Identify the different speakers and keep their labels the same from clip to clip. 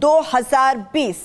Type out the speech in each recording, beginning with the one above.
Speaker 1: 2020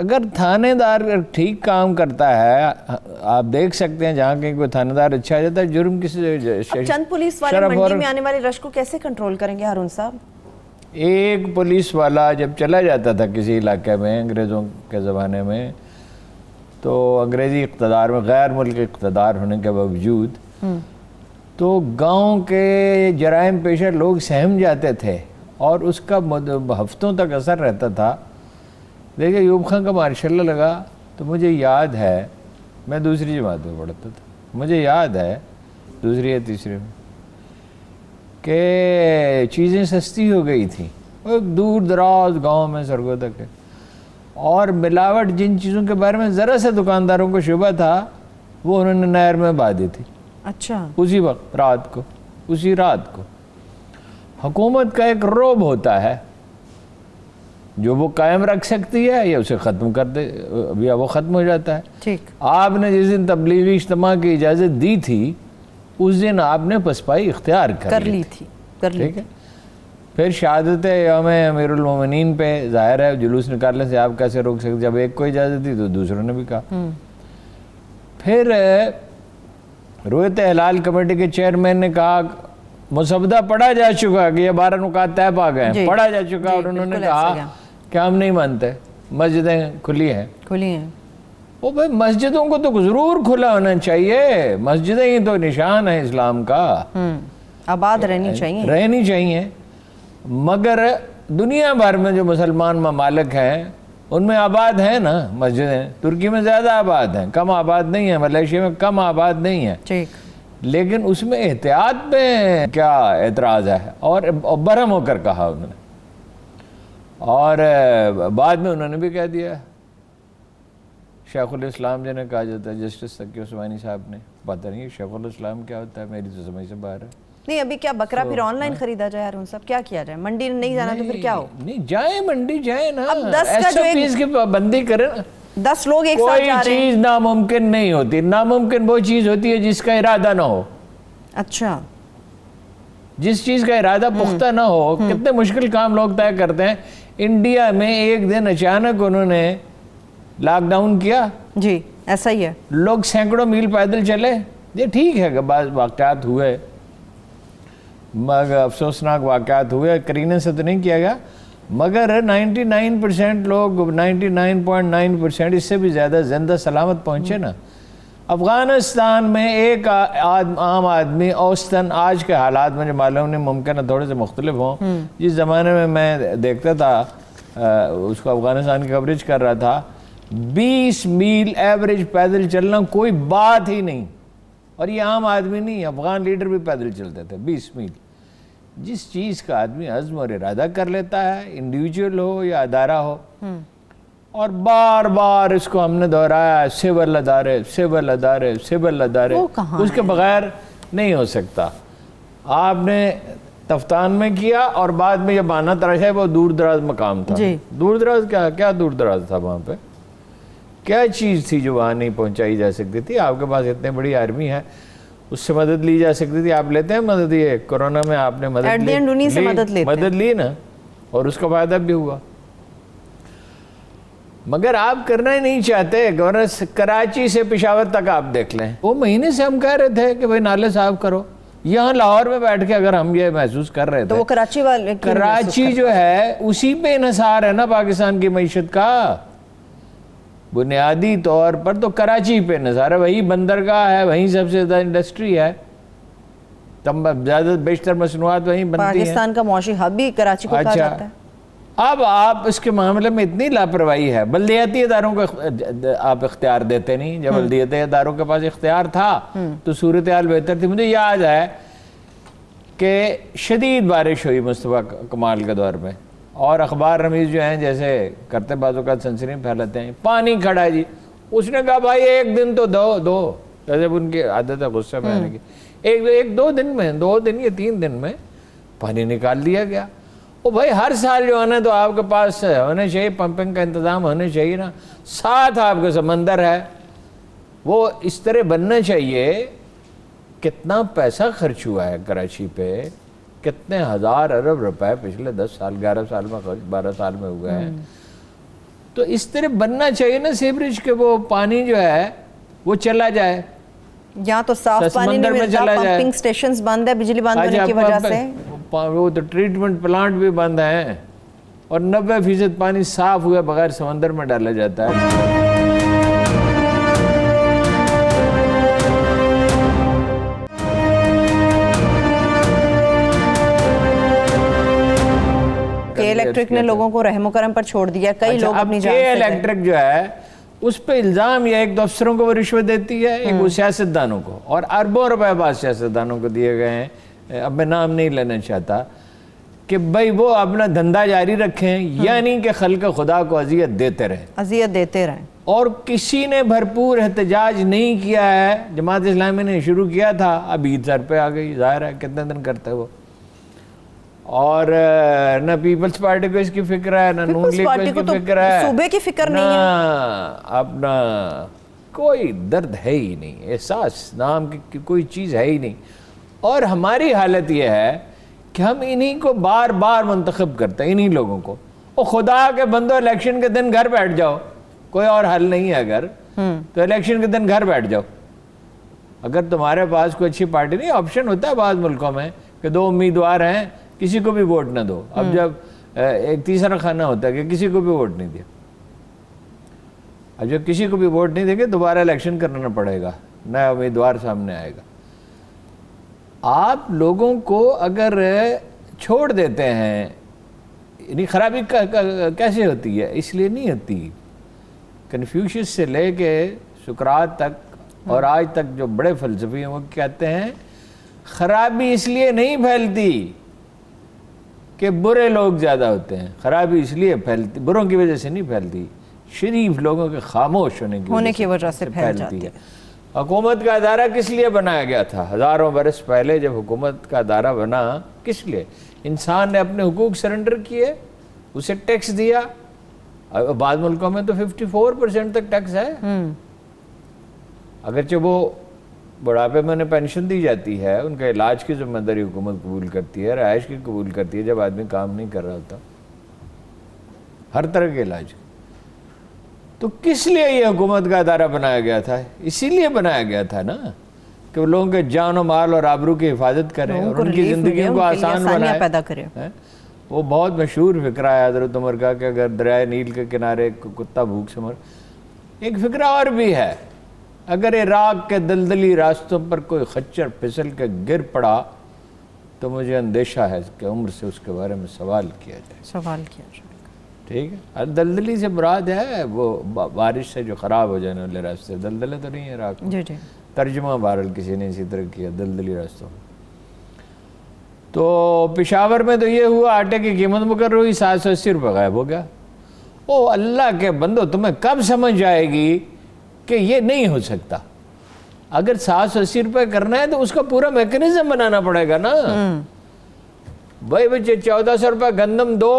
Speaker 2: اگر تھانے دار ٹھیک کام کرتا ہے، آپ دیکھ سکتے ہیں جہاں کہیں کوئی تھانے دار اچھا آ جاتا ہے، جرم کسی
Speaker 1: چند پولیس والے منڈی میں آنے والے رش کو کیسے کنٹرول کریں گے ہارون صاحب؟
Speaker 2: ایک پولیس والا جب چلا جاتا تھا کسی علاقے میں انگریزوں کے زمانے میں، تو انگریزی اقتدار میں، غیر ملک اقتدار ہونے کے باوجود، تو گاؤں کے جرائم پیشہ لوگ سہم جاتے تھے اور اس کا ہفتوں تک اثر رہتا تھا۔ دیکھیں ایوب خان کا مارشل لگا تو مجھے یاد ہے، میں دوسری جماعت میں پڑھتا تھا، مجھے یاد ہے دوسری یا تیسری میں، کہ چیزیں سستی ہو گئی تھیں ایک دور دراز گاؤں میں سرگودا کے، اور ملاوٹ جن چیزوں کے بارے میں ذرا سے دکانداروں کو شبہ تھا وہ انہوں نے نہر میں بہا دی تھی۔
Speaker 1: اچھا،
Speaker 2: اسی وقت رات کو، اسی رات کو۔ حکومت کا ایک رعب ہوتا ہے جو وہ قائم رکھ سکتی ہے یا اسے ختم کر دے، یا وہ ختم ہو جاتا ہے۔
Speaker 1: ٹھیک،
Speaker 2: آپ نے جس دن تبلیغی اجتماع کی اجازت دی تھی اس دن آپ نے پسپائی اختیار کر لی تھی، ٹھیک ہے۔ پھر شہادت یوم امیر المومنین پہ ظاہر ہے جلوس نکالنے سے آپ کیسے روک سکتے، جب ایک کو اجازت دی تو دوسروں نے بھی کہا۔ پھر رویت ہلال کمیٹی کے چیئرمین نے کہا مسودہ پڑھا جا چکا کہ یہ 12 نکات طے پا گئے ہیں، پڑھا جا چکا، اور انہوں نے کہا کہ ہم نہیں مانتے، مسجدیں کھلی ہیں۔ وہ بھائی مسجدوں کو تو ضرور کھلا ہونا چاہیے، مسجدیں ہی تو نشان ہے اسلام کا،
Speaker 1: آباد رہنی چاہیے۔
Speaker 2: مگر دنیا بھر میں جو مسلمان ممالک ہیں ان میں آباد ہیں نا مسجدیں، ترکی میں زیادہ آباد ہیں، کم آباد نہیں ہیں، ملیشیا میں کم آباد نہیں ہیں، لیکن اس میں احتیاط میں کیا اعتراض ہے، اور برہم ہو کر کہا انہوں نے، اور بعد میں انہوں نے بھی کہہ دیا، شیخ الاسلام جنہیں کہا جاتا ہے، جسٹس تقی عثمانی صاحب نے، پتہ نہیں شیخ الاسلام کیا ہوتا ہے، میری تو سمجھ سے باہر ہے۔
Speaker 1: نہیں ابھی کیا بکرا پھر آن لائن خریدا جائے ہارون صاحب، کیا کیا جائے؟ منڈی نہیں جانا تو پھر کیا ہو؟
Speaker 2: نہیں جائیں، منڈی جائیں نا،
Speaker 1: اب 10 کا جو
Speaker 2: ایس کی پابندی کریں نا،
Speaker 1: 10 لوگ ایک ساتھ جا رہے ہیں،
Speaker 2: کوئی چیز ناممکن نہیں ہوتی، ناممکن وہ چیز ہوتی ہے جس کا ارادہ نہ ہو۔
Speaker 1: اچھا،
Speaker 2: جس چیز کا ارادہ پختہ نہ ہو، کتنے مشکل کام لوگ طے کرتے ہیں۔ انڈیا میں ایک دن اچانک انہوں نے لاک ڈاؤن کیا،
Speaker 1: جی ایسا ہی ہے،
Speaker 2: لوگ سینکڑوں میل پیدل چلے، یہ ٹھیک ہے کہ بعض واقعات ہوئے، مگر افسوسناک واقعات ہوئے، کرینے سے تو نہیں کیا گیا، مگر 99% لوگ، 99.9% اس سے بھی زیادہ زندہ سلامت پہنچے نا۔ افغانستان میں ایک عام آدمی اوسطاً آج کے حالات میں جو معلوم نہیں، ممکن ہے تھوڑے سے مختلف ہوں، جس زمانے میں میں دیکھتا تھا اس کو، افغانستان کی کوریج کر رہا تھا، 20 میل ایوریج پیدل چلنا کوئی بات ہی نہیں، اور یہ عام آدمی نہیں، افغان لیڈر بھی پیدل چلتے تھے 20 میل۔ جس چیز کا آدمی عزم اور ارادہ کر لیتا ہے، انڈیویجول ہو یا ادارہ ہو، اور بار بار اس کو ہم نے دہرایا، سول ادارے، سول ادارے، سول ادارے، اس کے بغیر نہیں ہو سکتا۔ آپ نے تفتان میں کیا، اور بعد میں یہ بانا تراشا ہے، وہ دور دراز مقام تھا، دور دراز کیا دور دراز تھا وہاں پہ، کیا چیز تھی جو وہاں نہیں پہنچائی جا سکتی تھی؟ آپ کے پاس اتنے بڑی آرمی ہے، اس سے مدد لی جا سکتی تھی، آپ لیتے ہیں مدد؟ یہ کورونا میں آپ نے مدد لی نا، اور اس کا فائدہ بھی ہوا، مگر آپ کرنا ہی نہیں چاہتے۔ گورنر کراچی سے پشاور تک آپ دیکھ لیں، وہ مہینے سے ہم کہہ رہے تھے کہ بھائی نالے صاف کرو، یہاں لاہور میں بیٹھ کے اگر ہم یہ محسوس کر رہے تھے،
Speaker 1: تو وہ
Speaker 2: کراچی جو ہے اسی پہ انحصار ہے نا پاکستان کی معیشت کا، بنیادی طور پر تو کراچی پہ انحصار ہے، وہی بندرگاہ ہے، وہیں سب سے زیادہ انڈسٹری ہے، زیادہ بیشتر مصنوعات وہیں بنتی ہیں،
Speaker 1: پاکستان کا معاشی ہب بھی کراچی کو کہا جاتا ہے۔
Speaker 2: اب آپ اس کے معاملے میں اتنی لاپرواہی ہے، بلدیاتی اداروں کو آپ اختیار دیتے نہیں، جب بلدیاتی اداروں کے پاس اختیار تھا تو صورتحال بہتر تھی۔ مجھے یاد ہے کہ شدید بارش ہوئی مصطفیٰ کمال کے دور میں، اور اخبار رمیز جو ہیں جیسے کرتے بعضوں کا سنسنی پھیلاتے ہیں، پانی کھڑا ہے جی، اس نے کہا بھائی ایک دن تو دو، جیسے ان کی عادت ہے غصہ میں آنے کی، ایک دو دن میں، 2 دن یا 3 دن میں پانی نکال دیا گیا۔ وہ بھائی ہر سال جو ہونا تو آپ کے پاس ہونے چاہیے، پمپنگ کا انتظام ہونے چاہیے نا، ساتھ آپ کے سمندر ہے، وہ اس طرح بننا چاہیے۔ کتنا پیسہ خرچ ہوا ہے کراچی پہ، کتنے ہزار ارب روپے پچھلے 10 سال 11 سال میں 12 سال میں ہوئے ہیں، تو اس طرح بننا چاہیے نا سیوریج کہ وہ پانی جو ہے وہ چلا جائے,
Speaker 1: یہاں تو صاف پانی نہیں ملتا, پمپنگ سٹیشنز بند ہے بجلی بند ہونے کی وجہ سے,
Speaker 2: وہ تو ٹریٹمنٹ پلانٹ بھی بند ہیں, اور 90% پانی صاف ہوئے بغیر سمندر میں ڈالا جاتا ہے.
Speaker 1: کے الیکٹرک نے لوگوں کو رحم و کرم پر چھوڑ دیا, کئی لوگ اپنی جان سے
Speaker 2: کے الیکٹرک جو ہے اس پہ الزام یہ ایک تو افسروں کو وہ رشوت دیتی ہے, ایک وہ سیاستدانوں کو, اور اربوں روپے بعد سیاستدانوں کو دیے گئے ہیں, اب میں نام نہیں لینا چاہتا, کہ بھائی وہ اپنا دھندا جاری رکھیں, یعنی کہ خلق خدا کو اذیت دیتے رہیں. اور کسی نے بھرپور احتجاج نہیں کیا ہے. جماعت اسلامی نے شروع کیا تھا, اب عید سر پہ آ گئی, ظاہر ہے کتنے دن کرتے وہ, اور نہ پیپلز پارٹی کو اس کی فکر ہے, نہ نون لیگ کو اس کی فکر ہے,
Speaker 1: صوبے کی فکر نہیں ہے,
Speaker 2: اپنا کوئی درد ہے ہی نہیں, احساس نام کی کوئی چیز ہے ہی نہیں. اور ہماری حالت یہ ہے کہ ہم انہی کو بار بار منتخب کرتے ہیں, انہی لوگوں کو. اور خدا کے بندو الیکشن کے دن گھر بیٹھ جاؤ, کوئی اور حل نہیں ہے اگر تو الیکشن کے دن گھر بیٹھ جاؤ. اگر تمہارے پاس کوئی اچھی پارٹی نہیں, آپشن ہوتا ہے بعض ملکوں میں کہ 2 امیدوار ہیں, کسی کو بھی ووٹ نہ دو. اب جب ایک تیسرا خانہ ہوتا ہے کہ کسی کو بھی ووٹ نہیں دیا, اب جب کسی کو بھی ووٹ نہیں دیں گے دوبارہ الیکشن کرنا پڑے گا, نیا امیدوار سامنے آئے گا. آپ لوگوں کو اگر چھوڑ دیتے ہیں, یعنی خرابی کیسے ہوتی ہے؟ اس لیے نہیں ہوتی. کنفیوشس سے لے کے سقراط تک اور آج تک جو بڑے فلسفی ہیں وہ کہتے ہیں خرابی اس لیے نہیں پھیلتی کہ برے لوگ زیادہ ہوتے ہیں, خرابی اس لیے پھیلتی, بروں کی وجہ سے نہیں پھیلتی, شریف لوگوں کے خاموش ہونے کی وجہ سے پھیل جاتی ہے. حکومت کا ادارہ کس لیے بنایا گیا تھا؟ ہزاروں برس پہلے جب حکومت کا ادارہ بنا, کس لیے؟ انسان نے اپنے حقوق سرنڈر کیے, اسے ٹیکس دیا. بعض ملکوں میں تو 54% تک ٹیکس ہے, اگرچہ وہ بڑھاپے میں انہیں پینشن دی جاتی ہے, ان کا علاج کی ذمہ داری حکومت قبول کرتی ہے, رہائش کی قبول کرتی ہے جب آدمی کام نہیں کر رہا ہوتا, ہر طرح کے علاج. تو کس لیے یہ حکومت کا ادارہ بنایا گیا تھا؟ اسی لیے بنایا گیا تھا نا کہ وہ لوگوں کے جان و مال اور آبرو کی حفاظت کریں اور ان کی زندگیوں کو آسان بنائیں. وہ بہت مشہور فقرہ ہے حضرت عمر کا کہ اگر دریائے نیل کے کنارے کتا بھوک سے مر. ایک فقرہ اور بھی ہے, اگر عراق کے دلدلی راستوں پر کوئی خچر پھسل کے گر پڑا تو مجھے اندیشہ ہے کہ عمر سے اس کے بارے میں سوال کیا جائے. ٹھیک ہے, دلدلی سے مراد ہے وہ بارش سے جو خراب ہو جانے والے راستے, دلدلے تو نہیں ہے عراق میں. ترجمہ بہرحال کسی نے اسی طرح کیا, دلدلی راستوں. تو پشاور میں تو یہ ہوا, آٹے کی قیمت مقرر ہوئی, 780 روپے غائب ہو گیا. او اللہ کے بندو, تمہیں کب سمجھ آئے گی کہ یہ نہیں ہو سکتا؟ اگر 780 روپے کرنا ہے تو اس کا پورا میکنزم بنانا پڑے گا نا. بھائی بچے 1400 روپے گندم دو,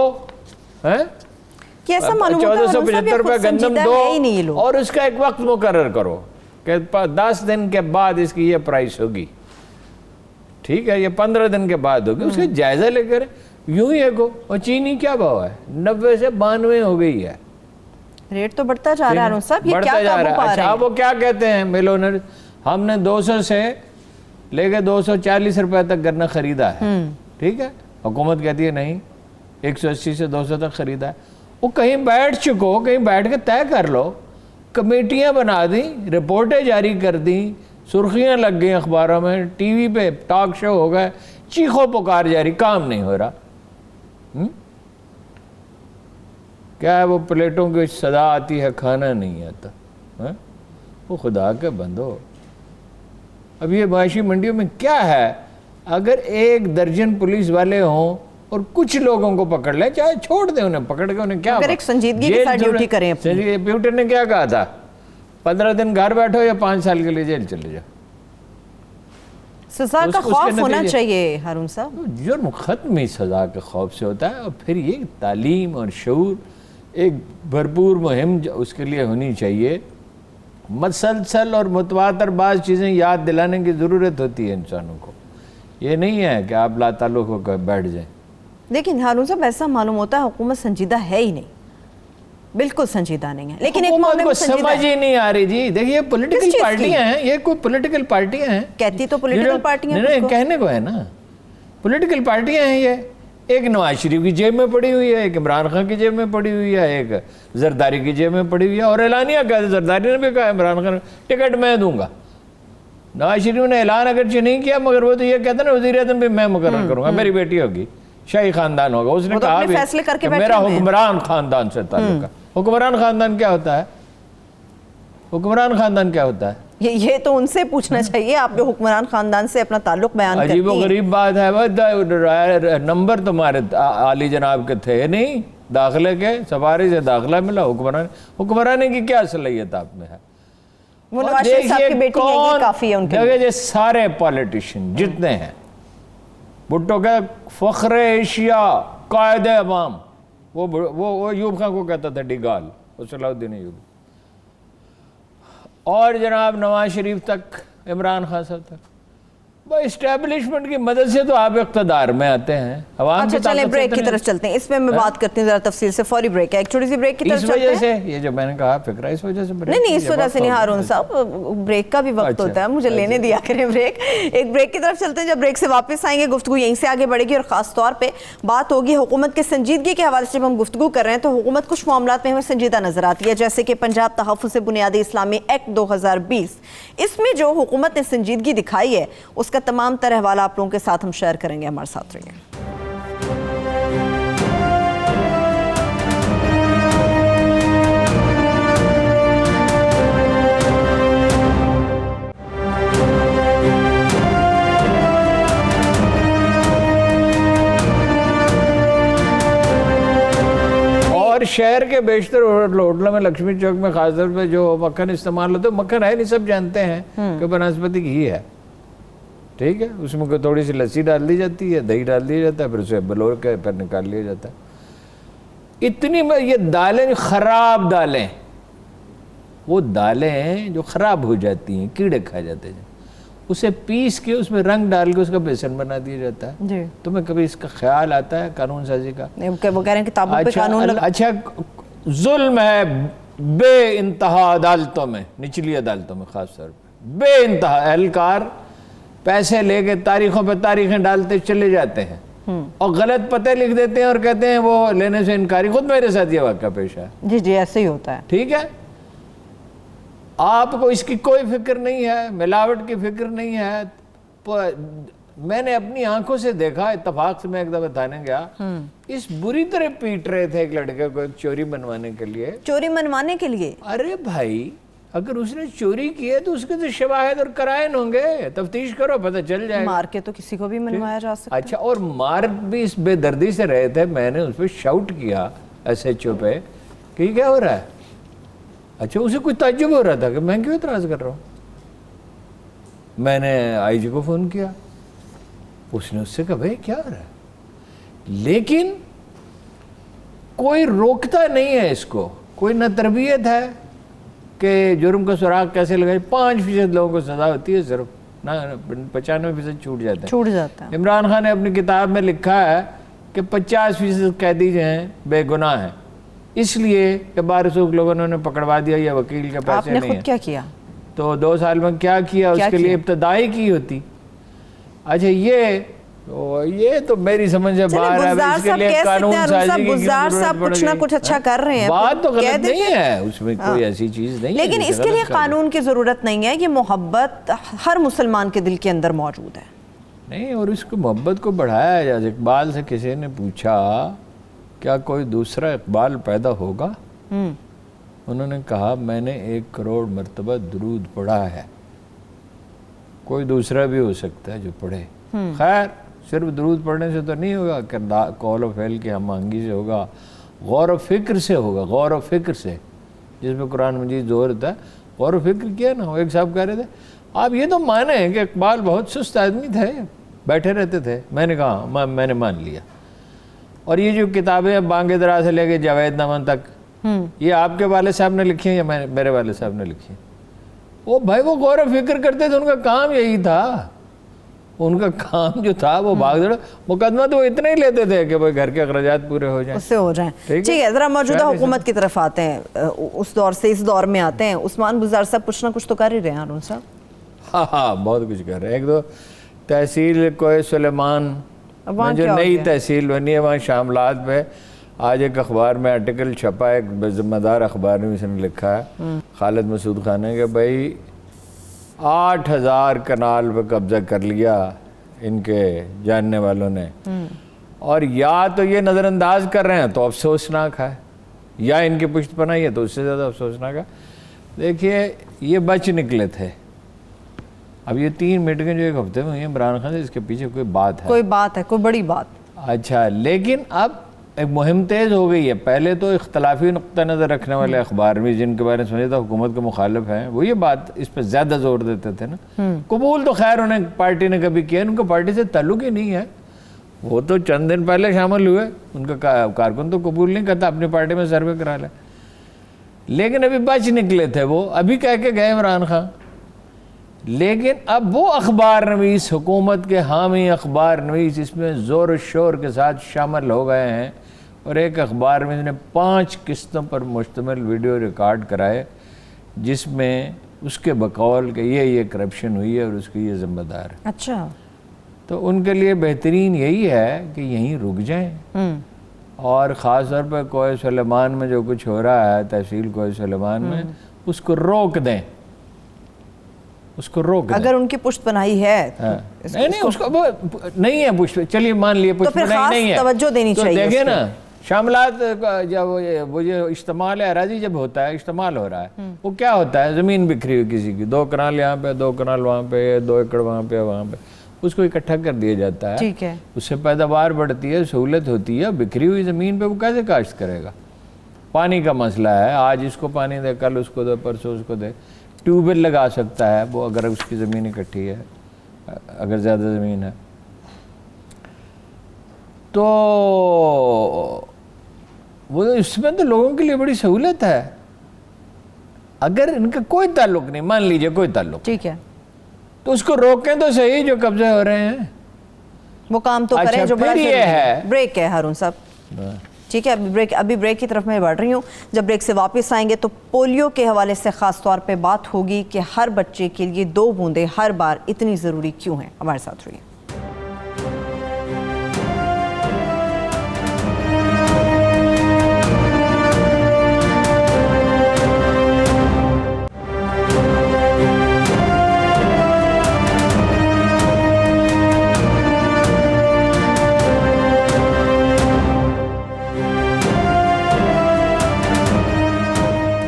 Speaker 2: 1475 روپے گندم دو, اور اس کا ایک وقت مقرر کرو کہ 10 دن کے بعد اس کی یہ پرائس ہوگی. ٹھیک ہے, یہ 15 دن کے بعد ہوگی, اس کا جائزہ لے کر یوں ہی ایکو. اور چینی کیا بھاؤ ہے؟ 90 سے 92 ہو گئی ہے.
Speaker 1: ریٹ تو بڑھتا جا رہا ہے صاحب, یہ کیا قابو پا رہے ہیں؟
Speaker 2: وہ کیا کہتے ہیں ملونر, ہم نے 200 سے لے کے 240 روپے تک گنا خریدا ہے. ٹھیک ہے, حکومت کہتی ہے نہیں 180 سے 200 تک خریدا ہے. وہ کہیں بیٹھ چکو, کہیں بیٹھ کے طے کر لو, کمیٹیاں بنا دیں, رپورٹیں جاری کر دیں, سرخیاں لگ گئیں اخباروں میں, ٹی وی پہ ٹاک شو ہو گئے, چیخو پکار جاری, کام نہیں ہو رہا. کیا ہے وہ پلیٹوں کی صدا آتی ہے, کھانا نہیں آتا. وہ خدا کے بندو, اب یہ معاشی منڈیوں میں کیا ہے, اگر 1 درجن پولیس والے ہوں اور کچھ لوگوں کو پکڑ لیں, چاہے چھوڑ دیں انہیں, پکڑ کے انہیں کیا,
Speaker 1: اگر ایک سنجیدگی کے ساتھ ڈیوٹی کریں.
Speaker 2: پیوٹر نے کیا کہا تھا, 15 دن گھر بیٹھو یا 5 سال کے لیے جیل چلے جاؤ.
Speaker 1: سزا کا خوف ہونا چاہیے ہارون صاحب.
Speaker 2: جرم ختم ہی سزا کے خوف سے ہوتا ہے. اور پھر یہ تعلیم اور شعور, ایک بھرپور مہم اس کے لیے ہونی چاہیے. مسلسل اور متواتر بعض چیزیں یاد دلانے کی ضرورت ہوتی ہے انسانوں کو. یہ نہیں ہے کہ آپ لا تعلق ہو کر بیٹھ جائیں.
Speaker 1: لیکن ہارون صاحب ایسا معلوم ہوتا ہے حکومت سنجیدہ ہے ہی نہیں. بالکل سنجیدہ نہیں ہے. لیکن ایک
Speaker 2: حکومت
Speaker 1: معاملے
Speaker 2: کو
Speaker 1: میں سنجیدہ
Speaker 2: سمجھ ہی نہیں آ رہی جی. دیکھیے پولیٹیکل
Speaker 1: چیز کی؟
Speaker 2: پارٹیاں ہیں, یہ کوئی پولیٹیکل پارٹیاں ہیں,
Speaker 1: کہتی تو پولیٹیکل پارٹیاں ہیں
Speaker 2: نہیں کہنے کو ہے نا, پولیٹیکل پارٹیاں ہیں یہ. ایک نواز شریف کی جیب میں پڑی ہوئی ہے, ایک عمران خان کی جیب میں پڑی ہوئی ہے, ایک زرداری کی جیب میں پڑی ہوئی ہے. اور اعلانیہ کہا ہے, زرداری نے بھی کہا عمران خان ٹکٹ میں دوں گا. نواز شریف نے اعلان اگرچہ نہیں کیا مگر وہ تو یہ کہتا ہے نا وزیر اعظم بھی میں مقرر کروں گا, میری بیٹی ہوگی, شاہی خاندان ہوگا. اس نے کہا بھی کہ میرا حکمران خاندان سے تعلق ہے. حکمران خاندان کیا ہوتا ہے؟ حکمران خاندان کیا ہوتا ہے؟
Speaker 1: یہ تو ان سے پوچھنا چاہیے, آپ جو حکمران خاندان سے اپنا تعلق بیان کرتی ہیں.
Speaker 2: عجیب و غریب بات ہے, نمبر تمہارے عالی جناب کے تھے نہیں داخلے کے, سفارش سے داخلہ ملا. حکمرانی کی کیا صلاحیت آپ میں ہے؟
Speaker 1: وہ نواز شریف صاحب کی بیٹی ہے, یہ کافی ہے ان کے لیے.
Speaker 2: دیکھیں سارے پالیٹیشین جتنے ہیں, بھٹو کا فخر ایشیا قائد عوام, وہ ایوب خان کو کہتا تھا ڈیگال, وہ صلاح الدین ایوبی. اور جناب نواز شریف تک, عمران خان صاحب تک, وہ اسٹیبلشمنٹ کی مدد سے تو آپ اقتدار میں آتے ہیں.
Speaker 1: اچھا چلیں بریک کی طرف چلتے ہیں, اس میں میں بات کرتی ہوں ذرا تفصیل سے. فوری بریک ہے, ایک چھوٹی سی بریک کی طرف چلتے ہیں.
Speaker 2: اس وجہ سے یہ جو میں نے کہا فکرہ, اس وجہ سے
Speaker 1: نہیں اس وجہ سے نہیں ہارون صاحب, بریک کا بھی وقت ہوتا ہے, مجھے لینے دیا کریں بریک. ایک بریک کی طرف چلتے ہیں, جب بریک سے واپس آئیں گے گفتگو یہیں سے آگے بڑھے گی, اور خاص طور پہ بات ہوگی حکومت کے سنجیدگی کے حوالے سے. جب ہم گفتگو کر رہے ہیں تو حکومت کچھ معاملات میں ہمیں سنجیدہ نظر آتی ہے, جیسے کہ پنجاب تحفظ بنیادی اسلامی ایکٹ 2020. اس میں جو حکومت نے سنجیدگی دکھائی ہے اس کا تمام تر حوالہ آپ لوگوں کے ساتھ ہم شیئر کریں گے. ہمارے ساتھ رہیے.
Speaker 2: اور شہر کے بیشتر ہوٹلوں میں, لکشمی چوک میں خاص طور پہ جو مکھن استعمال ہوتا ہے, مکھن ہے نہیں سب جانتے ہیں کہ بنسپتی گھی ہے, ٹھیک ہے. اس میں کوئی تھوڑی سی لسی ڈال دی جاتی ہے, دہی ڈال دیا جاتا ہے, پھر اسے بلور کے پھر نکال لیا جاتا ہے. اتنی میں یہ دالیں خراب دالیں, وہ دالیں جو خراب ہو جاتی ہیں, کیڑے کھا جاتے ہیں, اسے پیس کے اس میں رنگ ڈال کے اس کا بیسن بنا دیا جاتا ہے.
Speaker 1: جی
Speaker 2: تمہیں کبھی اس کا خیال آتا ہے قانون سازی کا؟
Speaker 1: وہ کہہ رہے ہیں کتابوں پہ قانون لگا.
Speaker 2: اچھا ظلم ہے بے انتہا عدالتوں میں, نچلی عدالتوں میں خاص طور پہ بے انتہا. اہلکار پیسے لے کے تاریخوں پہ تاریخیں ڈالتے چلے جاتے ہیں اور غلط پتے لکھ دیتے ہیں اور کہتے ہیں وہ لینے سے انکاری. خود میرے ساتھ یہ واقعہ پیش ہے.
Speaker 1: جی جی ایسے ہی ہوتا ہے.
Speaker 2: ٹھیک ہے, آپ کو اس کی کوئی فکر نہیں ہے, ملاوٹ کی فکر نہیں ہے. میں نے اپنی آنکھوں سے دیکھا, اتفاق سے میں ایک دفعہ تھانے گیا, اس بری طرح پیٹ رہے تھے ایک لڑکے کو ایک چوری منوانے کے لیے.
Speaker 1: چوری منوانے کے لیے؟
Speaker 2: ارے بھائی اگر اس نے چوری کی ہے تو اس کے تو شواہد اور قرائن ہوں گے, تفتیش کرو پتہ چل جائے گا.
Speaker 1: مار کے تو کسی کو بھی منوایا جا سکتا.
Speaker 2: اچھا, اور مار بھی اس بے دردی سے رہے تھے. میں نے اس پہ شاؤٹ کیا ایس ایچ او پہ کہ یہ کیا ہو رہا ہے. اچھا, اسے کوئی تعجب ہو رہا تھا کہ میں کیوں اعتراض کر رہا ہوں. میں نے آئی جی کو فون کیا, اس نے اس سے کہا بھائی کیا ہو رہا ہے, لیکن کوئی روکتا نہیں ہے اس کو. کوئی نہ تربیت ہے کہ جرم کا سراغ کیسے لگائے. 5% لوگوں کو سزا ہوتی ہے صرف, نہ 95% چھوٹ جاتا ہے. عمران خان نے اپنی کتاب میں لکھا ہے کہ 50% قیدی جو ہیں بے گناہ ہیں, اس لیے کہ بارسوخ لوگوں نے انہیں پکڑوا دیا یا وکیل کے پیسے نہیں ہیں.
Speaker 1: آپ نے خود کیا کیا؟
Speaker 2: تو 2 سال میں کیا کیا, اس کے لیے ابتدائی کی ہوتی. اچھا, یہ تو میری سمجھ سے باہر ہے. اس کے لیے قانون سازی کی
Speaker 1: صاحب کچھ نہ کچھ اچھا کر رہے ہیں,
Speaker 2: بات تو غلط نہیں ہے, اس میں کوئی ایسی چیز نہیں ہے,
Speaker 1: لیکن اس کے لیے قانون کی ضرورت نہیں ہے. یہ محبت ہر مسلمان کے دل کے اندر موجود ہے.
Speaker 2: نہیں, اور اس کو محبت کو بڑھایا جائے. اقبال سے کسی نے پوچھا کیا کوئی دوسرا اقبال پیدا ہوگا, انہوں نے کہا میں نے 1 کروڑ مرتبہ درود پڑھا ہے, کوئی دوسرا بھی ہو سکتا ہے جو پڑھے. خیر, صرف درود پڑھنے سے تو نہیں ہوگا, قول و فعل کی ہم آہنگی سے ہوگا, غور و فکر سے ہوگا. غور و فکر سے, جس میں قرآن مجید زور ہوتا ہے, غور و فکر کیا نا. وہ ایک صاحب کہہ رہے تھے آپ یہ تو مانیں کہ اقبال بہت سست آدمی تھے, بیٹھے رہتے تھے. میں نے کہا میں نے مان لیا. اور یہ جو کتابیں بانگ درا سے لے کے جاوید نامہ تک, یہ آپ کے والد صاحب نے لکھی ہیں یا میرے والد صاحب نے لکھی ہیں؟ وہ بھائی وہ غور و فکر کرتے تھے, ان کا کام یہی تھا. ان کا کام جو تھا وہ بھاگ دوڑ مقدمہ تو وہ اتنا ہی لیتے تھے کہ بھائی گھر کے اخراجات پورے ہو جائیں،
Speaker 1: اس سے ہو جائیں. ٹھیک ہے، ذرا موجودہ حکومت کی طرف آتے ہیں، اس دور سے اس دور میں آتے ہیں. عثمان گلزار صاحب کچھ نہ کچھ تو کر ہی رہے ہیں ہارون صاحب.
Speaker 2: ہاں بہت کچھ کر رہے ہیں. ایک تو تحصیل کوئے سلیمان میں جو نئی تحصیل بنی ہے وہاں شاملات پہ آج ایک اخبار میں آرٹیکل چھپا ہے، ایک ذمہ دار اخبار میں اس نے لکھا ہے خالد مسعود خان نے کہ بھائی 8,000 کنال پہ قبضہ کر لیا ان کے جاننے والوں نے، اور یا تو یہ نظر انداز کر رہے ہیں تو افسوسناک ہے، یا ان کی پشت پناہی ہے تو اس سے زیادہ افسوسناک ہے. دیکھیے یہ بچ نکلے تھے. اب یہ 3 میٹنگیں جو ایک ہفتے میں ہوئی ہیں عمران خان سے، اس کے پیچھے کوئی بات ہے،
Speaker 1: کوئی بات ہے، کوئی بڑی بات.
Speaker 2: اچھا، لیکن اب ایک مہم تیز ہو گئی ہے. پہلے تو اختلافی نقطہ نظر رکھنے والے اخبار بھی جن کے بارے میں سمجھا تھا حکومت کے مخالف ہیں، وہ یہ بات اس پہ زیادہ زور دیتے تھے نا. قبول تو خیر انہیں پارٹی نے کبھی کیا، ان کو پارٹی سے تعلق ہی نہیں ہے. وہ تو چند دن پہلے شامل ہوئے، ان کا کارکن تو قبول نہیں کرتا اپنی پارٹی میں سروے کرا لے. لیکن ابھی بچ نکلے تھے وہ، ابھی کہہ کے گئے عمران خان. لیکن اب وہ اخبار نویس، حکومت کے حامی اخبار نویس اس میں زور و شور کے ساتھ شامل ہو گئے ہیں، اور ایک اخبار میں نے 5 قسطوں پر مشتمل ویڈیو ریکارڈ کرائے جس میں اس کے بقول کہ یہ کرپشن ہوئی ہے اور اس کی یہ ذمہ دار ہے.
Speaker 1: اچھا،
Speaker 2: تو ان کے لیے بہترین یہی ہے کہ یہیں رک جائیں، اور خاص طور پر کوئے سلیمان میں جو کچھ ہو رہا ہے، تحصیل کوئے سلیمان میں، اس کو روک دیں، اس کو روک دیں.
Speaker 1: اگر ان کی پشت پناہی ہے
Speaker 2: نہیں اس کو نہیں ہے پشت، چلیے مان لیے پشت پناہی نہیں ہے،
Speaker 1: توجہ دینی چاہیے.
Speaker 2: دیکھیں نا شاملات جب وہ جو اشتمال اراضی جب ہوتا ہے، اشتمال ہو رہا ہے، وہ کیا ہوتا ہے؟ زمین بکھری ہوئی کسی کی، 2 کنال یہاں پہ، 2 کنال وہاں پہ، 2 ایکڑ وہاں پہ، اس کو اکٹھا کر دیا جاتا ہے.
Speaker 1: ٹھیک ہے،
Speaker 2: اس سے پیداوار بڑھتی ہے، سہولت ہوتی ہے. بکھری ہوئی زمین پہ وہ کیسے کاشت کرے گا؟ پانی کا مسئلہ ہے، آج اس کو پانی دے، کل اس کو دے، پرسوں اس کو دے. ٹیوب ویل لگا سکتا ہے وہ اگر اس کی زمین اکٹھی ہے، اگر زیادہ زمین ہے تو وہ اس میں تو لوگوں کے لیے بڑی سہولت ہے. اگر ان کا کوئی تعلق نہیں، مان لیجئے کوئی تعلق،
Speaker 1: ٹھیک ہے،
Speaker 2: تو اس کو روکیں تو صحیح جو قبضے ہو رہے ہیں،
Speaker 1: وہ کام تو کریں جو بڑا
Speaker 2: یہ ہے.
Speaker 1: بریک ہے ہارون صاحب، ٹھیک ہے، ابھی بریک کی طرف میں بڑھ رہی ہوں. جب بریک سے واپس آئیں گے تو پولیو کے حوالے سے خاص طور پہ بات ہوگی کہ ہر بچے کے لیے 2 بوندیں ہر بار اتنی ضروری کیوں ہیں. ہمارے ساتھ رہیے.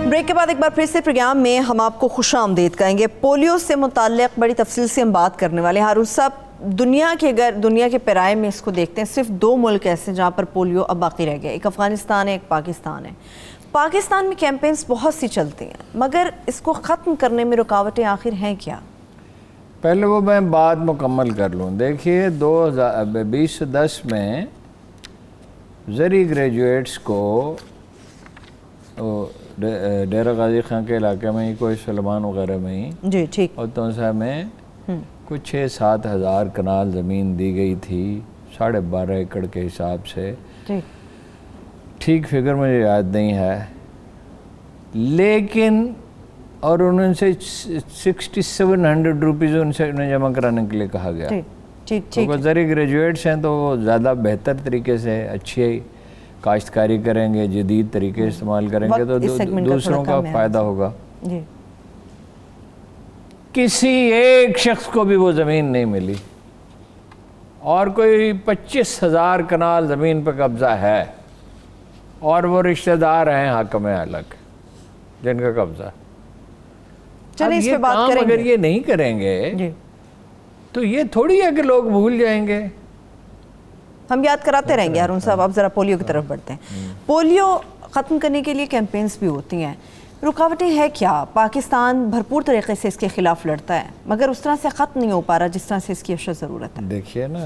Speaker 1: بریک کے بعد ایک بار پھر سے پروگرام میں ہم آپ کو خوش آمدید کہیں گے. پولیو سے متعلق بڑی تفصیل سے ہم بات کرنے والے ہیں. ہارون صاحب، دنیا کے پیرائے میں اس کو دیکھتے ہیں، صرف 2 ملک ایسے جہاں پر پولیو اب باقی رہ گیا. ایک افغانستان ہے، ایک پاکستان ہے. پاکستان میں کیمپینز بہت سی چلتی ہیں، مگر اس کو ختم کرنے میں رکاوٹیں آخر ہیں کیا؟
Speaker 2: پہلے وہ میں بات مکمل کر لوں. دیکھیے 2010 میں زرعی گریجویٹس کو ڈیرہ غازی خان کے علاقے میں ہی، کوئی سلیمان وغیرہ میں ہی،
Speaker 1: جی ٹھیک،
Speaker 2: اور تونسا میں کچھ 6-7 ہزار کنال زمین دی گئی تھی 12.5 ایکڑ کے حساب سے. ٹھیک فگر مجھے یاد نہیں ہے، لیکن اور انہوں سے 6700 روپیز ان سے انہیں جمع کرانے کے لیے کہا گیا. تو زرعی گریجویٹس ہیں تو وہ زیادہ بہتر طریقے سے اچھی کاشتکاری کریں گے، جدید طریقے استعمال کریں گے تو دوسروں کا فائدہ ہوگا. کسی ایک شخص کو بھی وہ زمین نہیں ملی، اور کوئی 25,000 کنال زمین پہ قبضہ ہے، اور وہ رشتہ دار ہیں حاکم الگ جن کا قبضہ.
Speaker 1: چلیے اس پہ بات کریں گے.
Speaker 2: اگر یہ نہیں کریں گے تو یہ تھوڑی ہے کہ لوگ بھول جائیں گے.
Speaker 1: ہم یاد کراتے رہیں گے. ہارون صاحب اب ذرا پولیو کی طرف بڑھتے ہیں. پولیو ختم کرنے کے لیے کیمپینز بھی ہوتی ہیں، رکاوٹیں ہے کیا؟ پاکستان بھرپور طریقے سے اس کے خلاف لڑتا ہے، مگر اس طرح سے ختم نہیں ہو پا رہا جس طرح سے اس کی اشد ضرورت ہے.
Speaker 2: دیکھیے نا،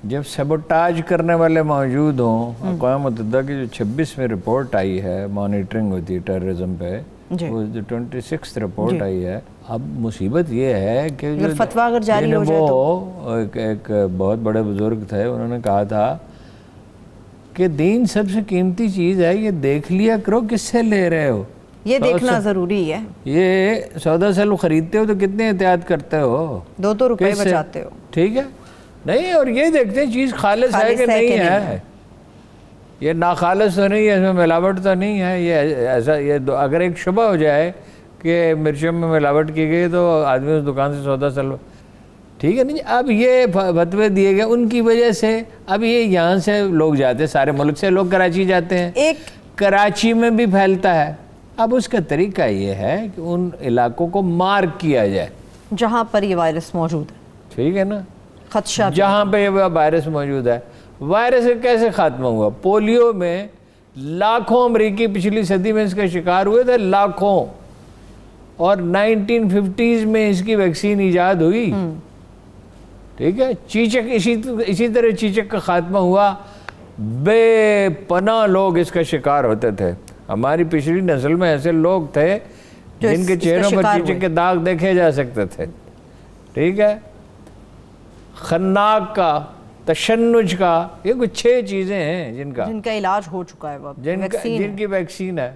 Speaker 2: جب سیبوٹاج کرنے والے موجود ہوں، اقوام متحدہ کی جو 26 میں رپورٹ آئی ہے، مانیٹرنگ ہوتی ہے ٹیررزم پہ، وہ 26 رپورٹ آئی ہے. اب مصیبت یہ ہے کہ جو
Speaker 1: فتویٰ اگر جاری ہو جائے
Speaker 2: وہ ایک بہت بڑے بزرگ تھے, انہوں نے کہا تھا کہ دین سب سے قیمتی چیز ہے, یہ دیکھ لیا کرو کس سے لے رہے ہو,
Speaker 1: یہ دیکھنا ضروری ہے.
Speaker 2: یہ سودا سلو خریدتے ہو تو کتنے احتیاط کرتے ہو,
Speaker 1: 2 روپے بچاتے ہو,
Speaker 2: ٹھیک ہے نہیں, اور یہ دیکھتے ہیں چیز خالص ہے کہ نہیں ہے, یہ ناخالص تو نہیں ہے, اس میں ملاوٹ تو نہیں ہے. یہ ایسا یہ اگر ایک شبہ ہو جائے کہ مرچوں میں ملاوٹ کی گئی تو آدمی اس دکان سے سودا سلو, ٹھیک ہے نہیں. اب یہ فتوے دیے گئے ان کی وجہ سے, اب یہ یہاں سے لوگ جاتے ہیں, سارے ملک سے لوگ کراچی جاتے ہیں, ایک کراچی میں بھی پھیلتا ہے. اب اس کا طریقہ یہ ہے کہ ان علاقوں کو مارک کیا جائے
Speaker 1: جہاں پر یہ وائرس موجود ہے,
Speaker 2: ٹھیک ہے نا,
Speaker 1: خدشہ
Speaker 2: جہاں پہ یہ وائرس موجود ہے. وائرس کا کیسے خاتمہ ہوا؟ پولیو میں لاکھوں امریکی پچھلی صدی میں اس کا شکار ہوئے تھے, لاکھوں, اور 1950s میں اس کی ویکسین ایجاد ہوئی, ٹھیک ہے. چیچک اسی طرح چیچک کا خاتمہ ہوا, بے پناہ لوگ اس کا شکار ہوتے تھے. ہماری پچھلی نسل میں ایسے لوگ تھے جن کے چہروں پر چیچک کے داغ دیکھے جا سکتے تھے, ٹھیک ہے. خناق کا, تشنج کا, یہ کچھ 6 چیزیں ہیں جن کا
Speaker 1: علاج ہو چکا ہے,
Speaker 2: جن کی ویکسین ہے.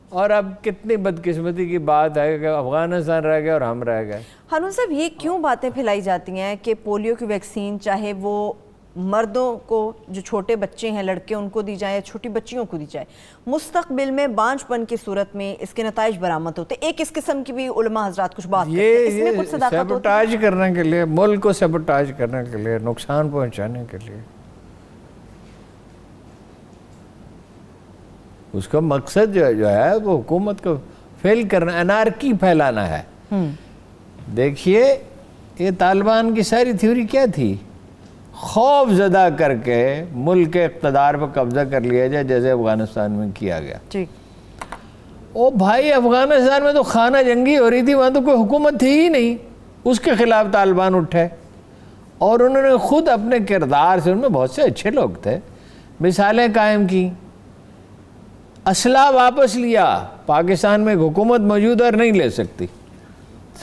Speaker 2: اور اب کتنی بدقسمتی کی بات ہے کہ افغانستان رہ گیا اور ہم رہ گئے.
Speaker 1: ہارون صاحب, یہ کیوں باتیں پھیلائی جاتی ہیں کہ پولیو کی ویکسین چاہے وہ مردوں کو, جو چھوٹے بچے ہیں لڑکے, ان کو دی جائے یا چھوٹی بچیوں کو دی جائے, مستقبل میں بانجھ پن کی صورت میں اس کے نتائج برآمد ہوتے. ایک اس قسم کی بھی علماء حضرات کچھ بات کرتے ہیں, اس میں کچھ صداقت ہوتی ہے؟
Speaker 2: سیبوٹاج کرنے کے لیے, ملک کو سیبوٹاج کرنے کے لیے, نقصان پہنچانے کے لیے, اس کا مقصد جو ہے وہ حکومت کو فیل کرنا, انارکی پھیلانا ہے. دیکھیے یہ طالبان کی ساری تھیوری کیا تھی؟ خوف زدہ کر کے ملک کے اقتدار پر قبضہ کر لیا جائے, جیسے افغانستان میں کیا گیا. او بھائی, افغانستان میں تو خانہ جنگی ہو رہی تھی, وہاں تو کوئی حکومت تھی ہی نہیں, اس کے خلاف طالبان اٹھے اور انہوں نے خود اپنے کردار سے, ان میں بہت سے اچھے لوگ تھے, مثالیں قائم کی, اسلحہ واپس لیا. پاکستان میں ایک حکومت موجود اور نہیں لے سکتی,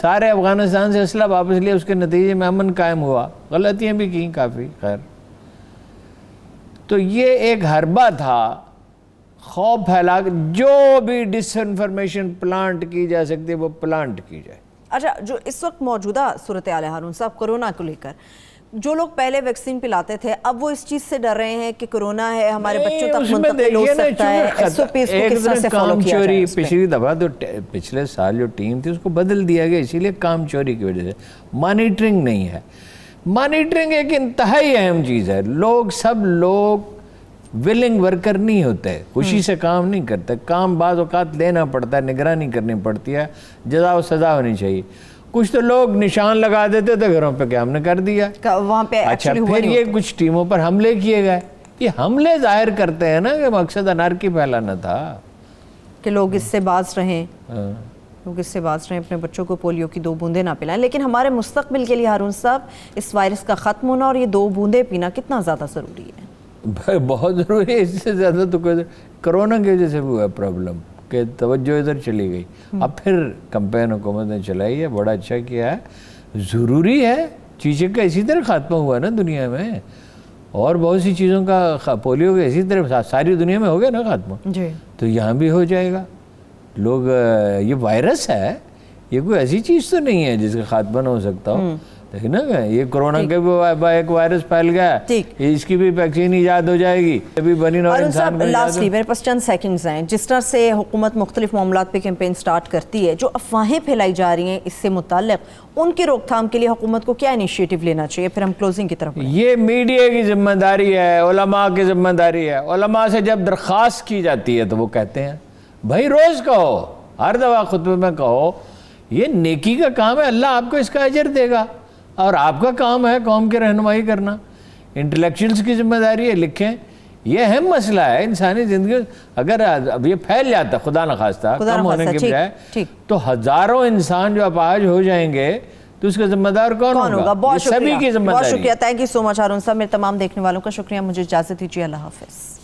Speaker 2: سارے افغانستان سے اسلحہ واپس لیا, اس کے نتیجے میں امن قائم ہوا. غلطیاں بھی کیں کافی, خیر. تو یہ ایک حربہ تھا, خوف پھیلا, جو بھی ڈس انفارمیشن پلانٹ کی جا سکتی ہے وہ پلانٹ کی جائے.
Speaker 1: اچھا, جو اس وقت موجودہ صورتحال ہے ہارون صاحب کرونا کو لے کر, جو لوگ پہلے ویکسین پلاتے تھے اب وہ اس چیز سے ڈر رہے ہیں کہ کرونا ہے, ہمارے بچوں تک منتقل ہو سکتا ہے, ایس او پیز کو کس طرح سے فالو کیا جائے.
Speaker 2: پچھلی دفعہ تو پچھلے سال جو ٹیم تھی اس کو بدل دیا گیا, اسی لیے کام چوری کی وجہ سے. مانیٹرنگ نہیں ہے. مانیٹرنگ ایک انتہائی اہم چیز ہے. سب لوگ ولنگ ورکر نہیں ہوتے, خوشی سے کام نہیں کرتے, کام بعض اوقات لینا پڑتا ہے, نگرانی کرنی پڑتی ہے, جزا و سزا ہونی چاہیے. کچھ تو لوگ نشان لگا دیتے تھے گھروں پہ کہ ہم نے کر دیا
Speaker 1: وہاں پہ.
Speaker 2: اچھا, پھر یہ کچھ ٹیموں پر حملے کیے گئے. یہ حملے ظاہر کرتے ہیں نا کہ مقصد انارکی پھیلانا تھا,
Speaker 1: کہ لوگ اس سے باز رہیں, اپنے بچوں کو پولیو کی 2 بوندیں نہ پلائیں. لیکن ہمارے مستقبل کے لیے ہارون صاحب اس وائرس کا ختم ہونا اور یہ 2 بوندیں پینا کتنا زیادہ ضروری ہے؟
Speaker 2: بہت ضروری ہے. اس سے زیادہ تو کرونا کی وجہ سے بھی ہوا پرابلم کہ توجہ ادھر چلی گئی. اب پھر کمپین حکومت نے چلائی ہے, بڑا اچھا کیا ہے, ضروری ہے. چیچک کا اسی طرح خاتمہ ہوا نا دنیا میں, اور بہت سی چیزوں کا, پولیو کا اسی طرح ساری دنیا میں ہو گیا نا خاتمہ, تو یہاں بھی ہو جائے گا. لوگ, یہ وائرس ہے, یہ کوئی ایسی چیز تو نہیں ہے جس کا خاتمہ نہ ہو سکتا ہو. دیکھیں نا, یہ کرونا کا بھی ایک وائرس پھیل گیا, اس کی بھی ویکسین ایجاد ہو جائے گی, ابھی بنی نوع انسان میں.
Speaker 1: لاسٹلی میرے پاس چند سیکنڈز ہیں, جس طرح سے حکومت مختلف معاملات پہ کیمپین سٹارٹ کرتی ہے, جو افواہیں پھیلائی جا رہی ہیں اس سے متعلق, ان کی روک تھام کے لیے حکومت کو کیا انیشیٹو لینا چاہیے؟ پھر ہم کلوزنگ کی طرف.
Speaker 2: یہ میڈیا کی ذمہ داری ہے, علماء کی ذمہ داری ہے. علماء سے جب درخواست کی جاتی ہے تو وہ کہتے ہیں بھائی روز کہو, ہر دفعہ خطبے میں کہو, یہ نیکی کا کام ہے, اللہ آپ کو اس کا اجر دے گا, اور آپ کا کام ہے قوم کی رہنمائی کرنا. انٹلیکچوئلس کی ذمہ داری ہے, لکھیں. یہ اہم مسئلہ ہے انسانی زندگی. اگر اب یہ پھیل جاتا خدا نخواستہ کم ہونے کے بجائے, تو ہزاروں انسان جو اپاہج ہو جائیں گے تو اس کا ذمہ دار کون ہوگا؟
Speaker 1: بہت
Speaker 2: سبھی کی ذمہ داری.
Speaker 1: بہت شکریہ. تھینک یو سو مچ ہارون صاحب. میرے تمام دیکھنے والوں کا شکریہ. مجھے اجازت دیجیے. اللہ حافظ.